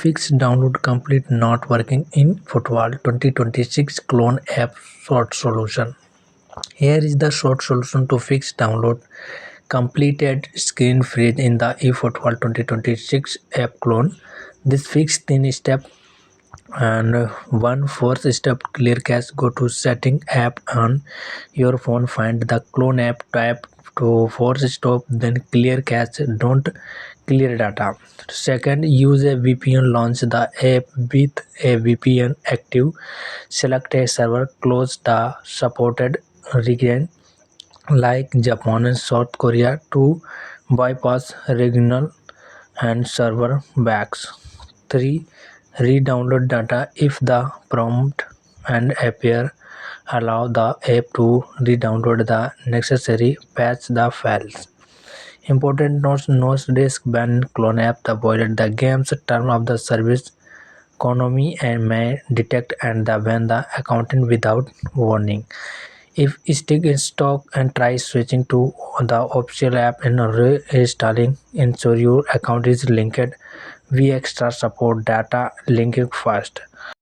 fix download complete not working in Football 2026 clone app short solution. Here is the short solution to fix download completed screen freeze in the eFootball 2026 app clone. This fix 10 step and one fourth step clear cache. Go to setting app on your phone, find the clone app, tap to force stop, then clear cache, don't clear data. Second, use a VPN, launch the app with a VPN active, select a server, close the supported region like Japan and South Korea to bypass regional and server backs. 3. Re-download data if the prompt and appear. Allow the app to re-download the necessary patch the files. Important notes: no disk ban clone app avoided the game's term of the service economy and may detect and ban the account without warning. If stick in stock and try switching to the official app and reinstalling, ensure your account is linked via extra support data linking first.